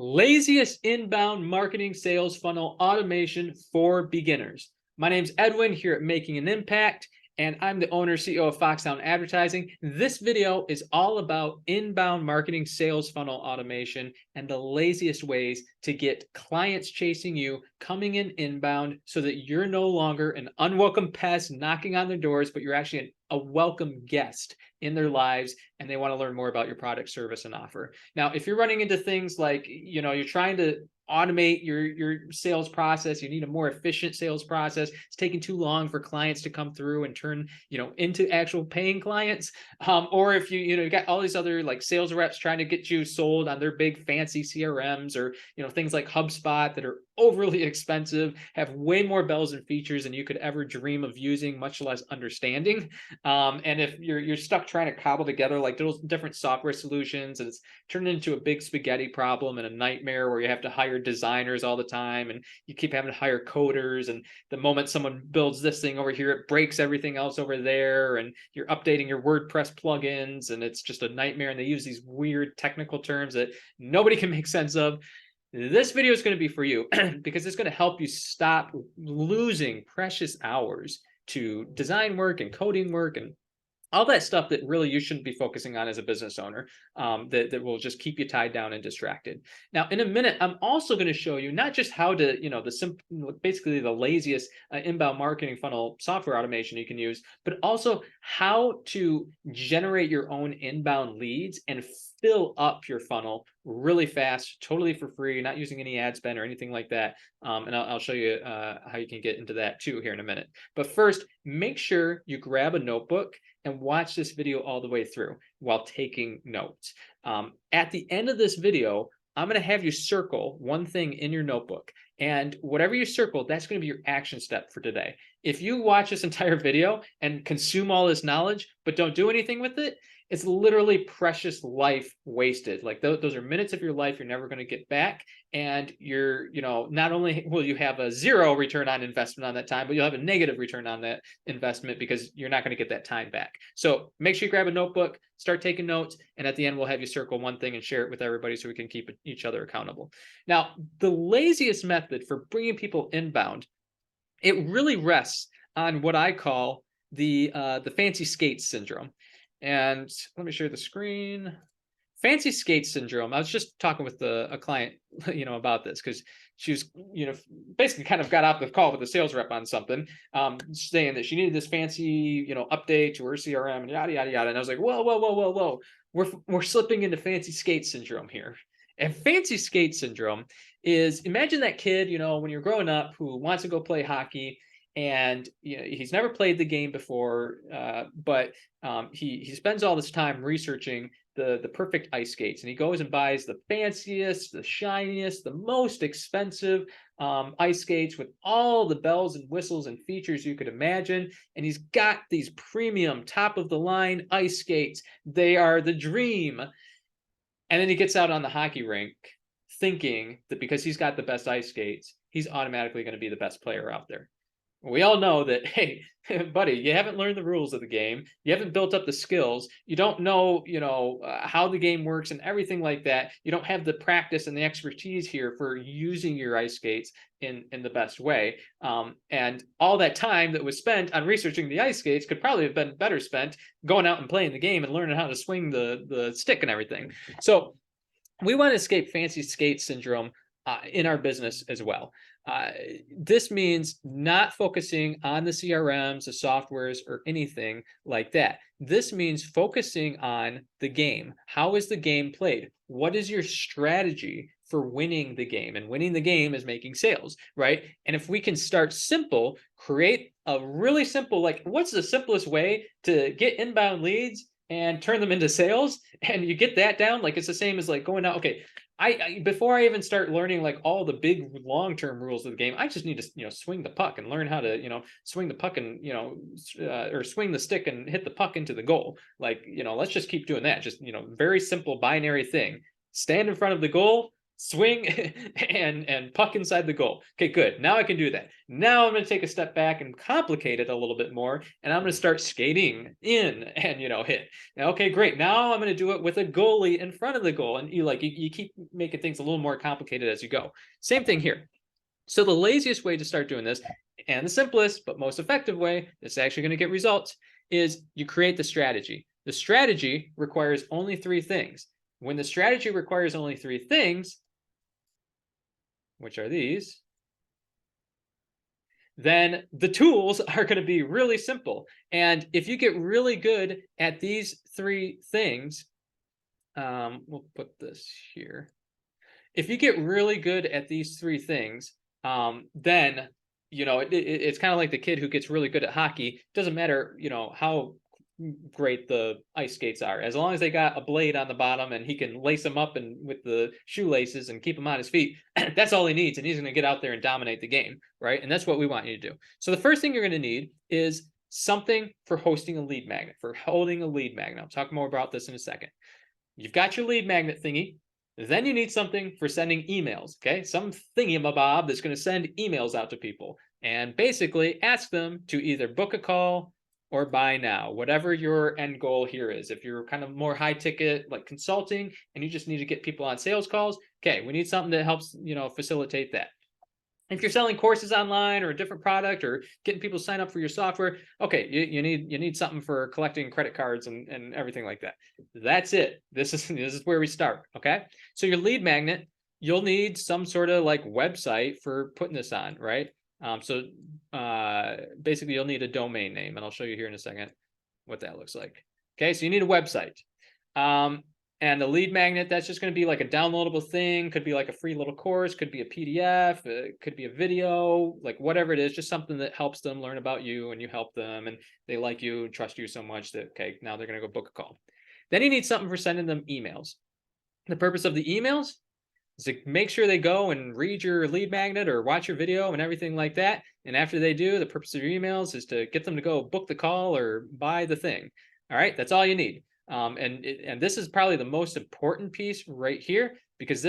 Laziest inbound marketing sales funnel automation for beginners. My name's Edwin here at Making an Impact, and I'm the owner CEO of Foxhound Advertising. This video is all about inbound marketing sales funnel automation and the laziest ways to get clients chasing you, coming in inbound, so that you're no longer an unwelcome pest knocking on their doors, but you're actually a welcome guest in their lives, and they want to learn more about your product, service, and offer. Now, if you're running into things like, you're trying to automate your sales process, you need a more efficient sales process, it's taking too long for clients to come through and turn into actual paying clients, or if you got all these other like sales reps trying to get you sold on their big fancy CRMs, or things like HubSpot that are overly expensive, have way more bells and features than you could ever dream of using, much less understanding. And if you're stuck trying to cobble together like those different software solutions, and it's turned into a big spaghetti problem and a nightmare where you have to hire designers all the time, and you keep having to hire coders, and the moment someone builds this thing over here, it breaks everything else over there, and you're updating your WordPress plugins, and it's just a nightmare, and they use these weird technical terms that nobody can make sense of. This video is going to be for you because it's going to help you stop losing precious hours to design work and coding work and all that stuff that really you shouldn't be focusing on as a business owner, that will just keep you tied down and distracted. Now, in a minute, I'm also going to show you not just how to, basically the laziest inbound marketing funnel software automation you can use, but also how to generate your own inbound leads and fill up your funnel really fast, totally for free, not using any ad spend or anything like that. And I'll show you how you can get into that too here in a minute. But first, make sure you grab a notebook and watch this video all the way through while taking notes. At the end of this video, I'm going to have you circle one thing in your notebook, and whatever you circle, that's going to be your action step for today. If you watch this entire video and consume all this knowledge, but don't do anything with it, it's literally precious life wasted. Like those are minutes of your life you're never going to get back. And not only will you have a zero return on investment on that time, but you'll have a negative return on that investment because you're not going to get that time back. So make sure you grab a notebook, start taking notes, and at the end, we'll have you circle one thing and share it with everybody so we can keep each other accountable. Now, the laziest method for bringing people inbound, it really rests on what I call the fancy skates syndrome. And let me share the screen. Fancy skate syndrome. I was just talking with a client, about this because she was, basically kind of got off the call with a sales rep on something, saying that she needed this fancy, update to her CRM and yada yada yada. And I was like, whoa, whoa, whoa, whoa, whoa. We're slipping into fancy skate syndrome here. And fancy skate syndrome is, imagine that kid, when you're growing up, who wants to go play hockey. And he's never played the game before, but he spends all this time researching the perfect ice skates, and he goes and buys the fanciest, the shiniest, the most expensive ice skates with all the bells and whistles and features you could imagine. And he's got these premium, top of the line ice skates. They are the dream. And then he gets out on the hockey rink thinking that because he's got the best ice skates, he's automatically going to be the best player out there. We all know that, hey, buddy, you haven't learned the rules of the game. You haven't built up the skills. You don't know, how the game works and everything like that. You don't have the practice and the expertise here for using your ice skates in the best way. And all that time that was spent on researching the ice skates could probably have been better spent going out and playing the game and learning how to swing the stick and everything. So we want to escape fancy skate syndrome in our business as well. This means not focusing on the CRMs, the softwares, or anything like that. This means focusing on the game. How is the game played? What is your strategy for winning the game? And winning the game is making sales, right? And if we can start simple, create a really simple, like, what's the simplest way to get inbound leads and turn them into sales? And you get that down, like, it's the same as like going out, okay, before I even start learning like all the big long-term rules of the game, I just need to swing the puck and learn how to swing the puck and or swing the stick and hit the puck into the goal. Like, let's just keep doing that. Just very simple binary thing. Stand in front of the goal, swing and puck inside the goal. Okay, good. Now I can do that. Now I'm going to take a step back and complicate it a little bit more, and I'm going to start skating in and hit. Okay, great. Now I'm going to do it with a goalie in front of the goal, and you keep making things a little more complicated as you go. Same thing here. So the laziest way to start doing this, and the simplest but most effective way that's actually going to get results, is you create the strategy. The strategy requires only 3 things. When the strategy requires only 3 things, which are these, then the tools are going to be really simple. And if you get really good at these 3 things, we'll put this here. If you get really good at these 3 things, then it's kind of like the kid who gets really good at hockey. Doesn't matter how great the ice skates are, as long as they got a blade on the bottom and he can lace them up and with the shoelaces and keep them on his feet. That's all he needs, and he's going to get out there and dominate the game, right? And that's what we want you to do. So the first thing you're going to need is something for hosting a lead magnet, for holding a lead magnet. I'll talk more about this in a second. You've got your lead magnet thingy. Then you need something for sending emails, okay? Some thingy-mabob that's going to send emails out to people and basically ask them to either book a call or buy now, whatever your end goal here is. If you're kind of more high ticket, like consulting, and you just need to get people on sales calls, okay, we need something that helps, facilitate that. If you're selling courses online or a different product or getting people to sign up for your software, okay, you need something for collecting credit cards and everything like that. That's it. This is where we start. Okay. So your lead magnet, you'll need some sort of like website for putting this on, right? Basically you'll need a domain name, and I'll show you here in a second what that looks like. Okay. So you need a website. And the lead magnet, that's just going to be like a downloadable thing. Could be like a free little course, could be a PDF, it could be a video, like whatever it is, just something that helps them learn about you and you help them and they like you and trust you so much that, okay, now they're going to go book a call. Then you need something for sending them emails. The purpose of the emails is to make sure they go and read your lead magnet or watch your video and everything like that. And after they do, the purpose of your emails is to get them to go book the call or buy the thing. All right, that's all you need. And this is probably the most important piece right here, because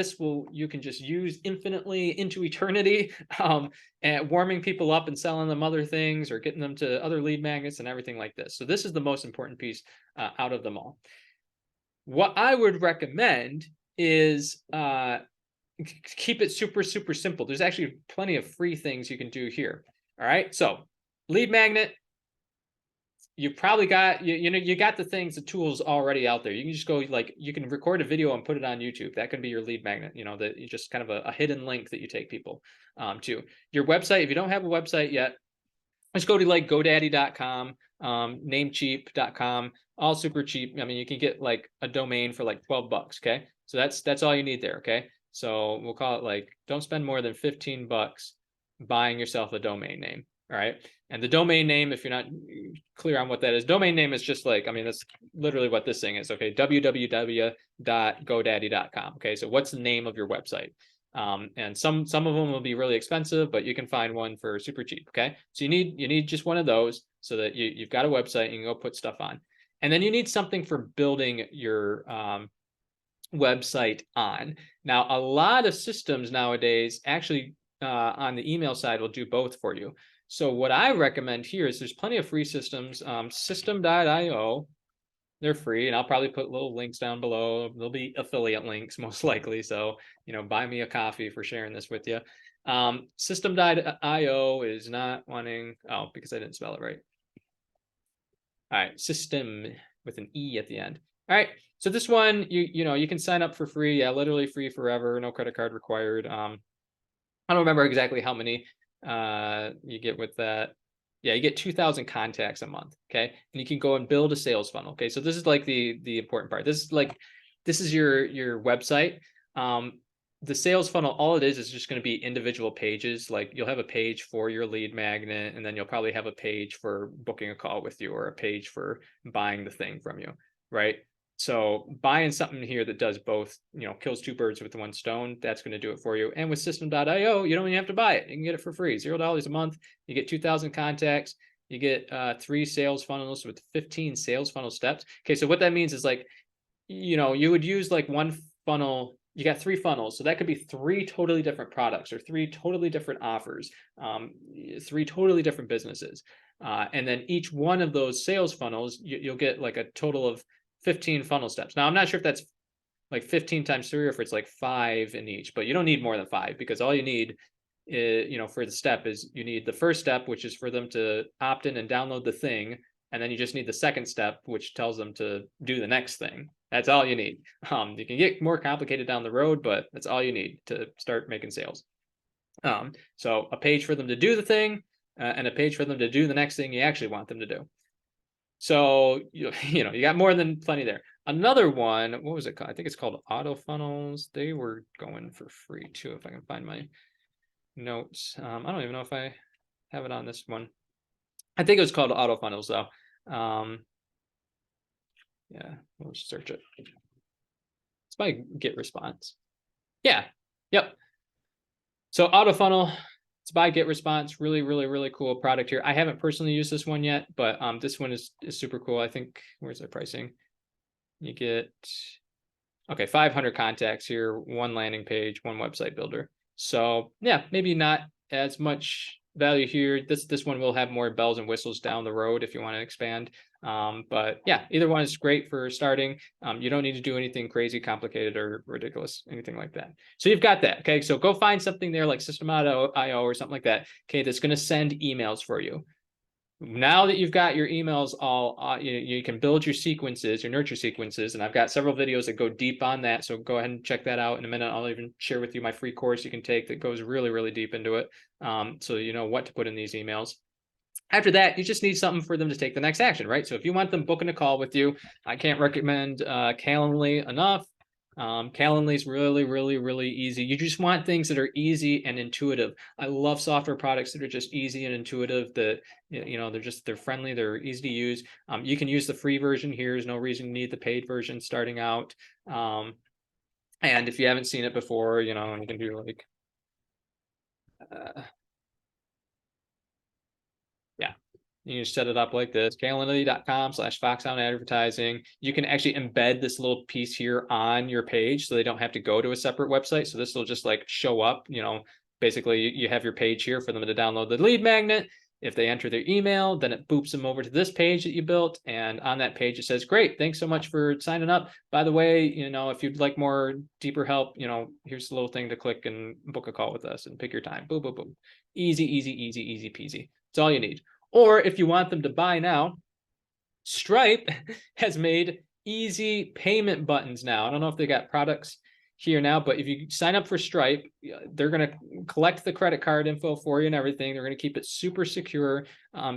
you can just use infinitely into eternity, and warming people up and selling them other things or getting them to other lead magnets and everything like this. So this is the most important piece out of them all. What I would recommend is keep it super, super simple. There's actually plenty of free things you can do here. All right, so lead magnet. You probably got, you got the things, the tools already out there. You can just go, like, you can record a video and put it on YouTube. That can be your lead magnet, that you just kind of a hidden link that you take people to. Your website, if you don't have a website yet, just go to like GoDaddy.com, Namecheap.com, all super cheap. I mean, you can get like a domain for like 12 bucks. Okay. So that's all you need there. Okay. So we'll call it like, don't spend more than 15 bucks buying yourself a domain name. All right. And the domain name, if you're not clear on what that is, domain name is just like, I mean, that's literally what this thing is. Okay. www.godaddy.com. Okay. So what's the name of your website? And some of them will be really expensive, but you can find one for super cheap. Okay. So you need just one of those so that you've got a website and you can go put stuff on. And then you need something for building your website on. Now, a lot of systems nowadays actually on the email side will do both for you. So what I recommend here is there's plenty of free systems. System.io, they're free, and I'll probably put little links down below. There'll be affiliate links most likely. So, buy me a coffee for sharing this with you. System.io is not wanting, because I didn't spell it right. All right, system with an E at the end. All right, so this one, you can sign up for free. Yeah, literally free forever, no credit card required. I don't remember exactly how many you get with that. Yeah, you get 2,000 contacts a month. Okay, and you can go and build a sales funnel. Okay, so this is like the important part. This is your website. The sales funnel, all it is just going to be individual pages. Like you'll have a page for your lead magnet, and then you'll probably have a page for booking a call with you, or a page for buying the thing from you, right? So buying something here that does both, kills 2 birds with 1 stone, that's going to do it for you. And with system.io, you don't even have to buy it. You can get it for free, $0 a month. You get 2,000 contacts. You get 3 sales funnels with 15 sales funnel steps. Okay, so what that means is like, you would use like one funnel you got 3 funnels. So that could be 3 totally different products or 3 totally different offers, 3 totally different businesses. And then each one of those sales funnels, you'll get like a total of 15 funnel steps. Now, I'm not sure if that's like 15 times 3 or if it's like 5 in each, but you don't need more than 5, because all you need is, for the step is you need the first step, which is for them to opt in and download the thing. And then you just need the second step, which tells them to do the next thing. That's all you need. You can get more complicated down the road, but that's all you need to start making sales. So a page for them to do the thing, and a page for them to do the next thing you actually want them to do. So you got more than plenty there. Another one, what was it called? I think it's called Auto Funnels. They were going for free too, if I can find my notes. I don't even know if I have it on this one. I think it was called Auto Funnels though. Yeah, we'll just search it. It's by Get Response. Yeah, yep. So Auto Funnel, it's by Get Response. Really, really, really cool product here. I haven't personally used this one yet, but this one is super cool. I think, where's their pricing? You get, okay, 500 contacts here, 1 landing page, 1 website builder. So yeah, maybe not as much value here. This one will have more bells and whistles down the road if you want to expand. But yeah, either one is great for starting. You don't need to do anything crazy, complicated, or ridiculous, anything like that. So you've got that. Okay, so go find something there like System.io or something like that. Okay, that's going to send emails for you. Now that you've got your emails all, you can build your sequences, your nurture sequences, and I've got several videos that go deep on that. So go ahead and check that out in a minute. I'll even share with you my free course you can take that goes really, really deep into it. So you know what to put in these emails. After that, you just need something for them to take the next action, right? So if you want them booking a call with you, I can't recommend Calendly enough. Calendly is really, really, really easy. You just want things that are easy and intuitive. I love software products that are just easy and intuitive, that, they're friendly, they're easy to use. You can use the free version here. There's no reason you need the paid version starting out. And if you haven't seen it before, you can do like, yeah, you can set it up like this, calendly.com/Foxhound Advertising. You can actually embed this little piece here on your page so they don't have to go to a separate website. So this will just like show up, basically you have your page here for them to download the lead magnet. If they enter their email, then it boops them over to this page that you built. And on that page, it says, great, thanks so much for signing up. By the way, if you'd like more deeper help, here's the little thing to click and book a call with us and pick your time. Boom, boom, boom. Easy, easy, easy, easy peasy. That's all you need. Or if you want them to buy now, Stripe has made easy payment buttons now. I don't know if they got products here now, but if you sign up for Stripe, they're going to collect the credit card info for you and everything. They're going to keep it super secure,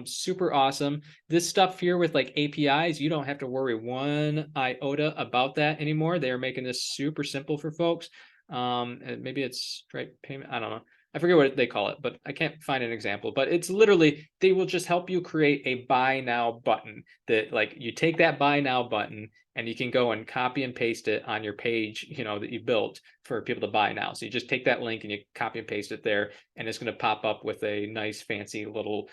super awesome. This stuff here with like APIs, you don't have to worry one iota about that anymore. They are making this super simple for folks. And maybe it's Stripe payment. I don't know. I forget what they call it, but I can't find an example. But it's literally, they will just help you create a buy now button that, like, you take that buy now button and you can go and copy and paste it on your page, that you built for people to buy now. So you just take that link and you copy and paste it there, and it's going to pop up with a nice fancy little,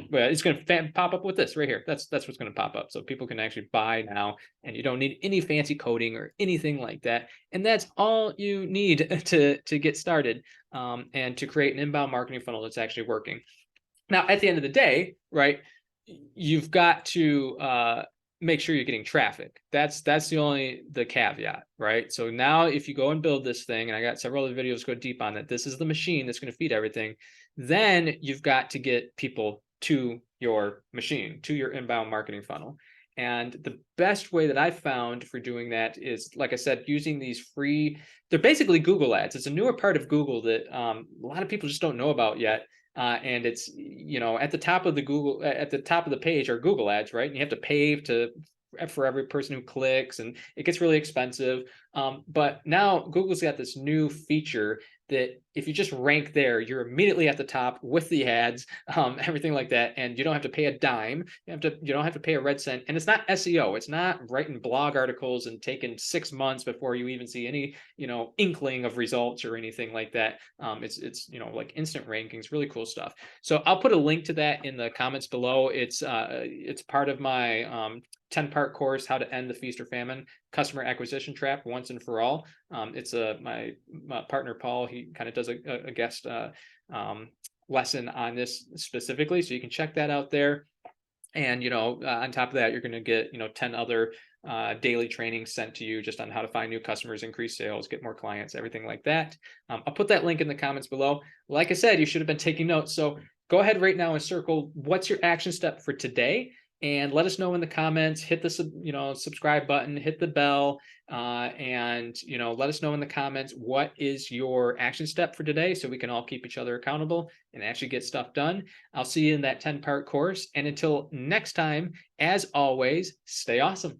well, it's going to pop up with this right here. That's what's going to pop up. So people can actually buy now, and you don't need any fancy coding or anything like that. And that's all you need to get started, and to create an inbound marketing funnel that's actually working. Now, at the end of the day, right, you've got to make sure you're getting traffic. That's the caveat, right? So now if you go and build this thing, and I got several other videos go deep on that, this is the machine that's going to feed everything. Then you've got to get people to your machine, to your inbound marketing funnel. And the best way that I've found for doing that is, like I said, using these free, they're basically Google ads. It's a newer part of Google that a lot of people just don't know about yet. And it's, at the top of the page are Google ads, right? And you have to pay for every person who clicks, and it gets really expensive. But now Google's got this new feature that if you just rank there, you're immediately at the top with the ads, everything like that, and you don't have to pay a dime. You don't have to pay a red cent, and it's not SEO. It's not writing blog articles and taking 6 months before you even see any inkling of results or anything like that. It's like instant rankings, really cool stuff. So I'll put a link to that in the comments below. It's part of my 10-part course, How to End the Feast or Famine Customer Acquisition Trap Once and for All. It's my partner Paul. He kind of does a guest lesson on this specifically, so you can check that out there. And on top of that, you're going to get 10 other daily trainings sent to you just on how to find new customers, increase sales, get more clients, everything like that. I'll put that link in the comments below. Like I said, you should have been taking notes, so go ahead right now and circle what's your action step for today, and let us know in the comments. Hit the subscribe button, hit the bell, and let us know in the comments what is your action step for today, so we can all keep each other accountable and actually get stuff done. I'll see you in that 10-part course, and until next time, as always, stay awesome.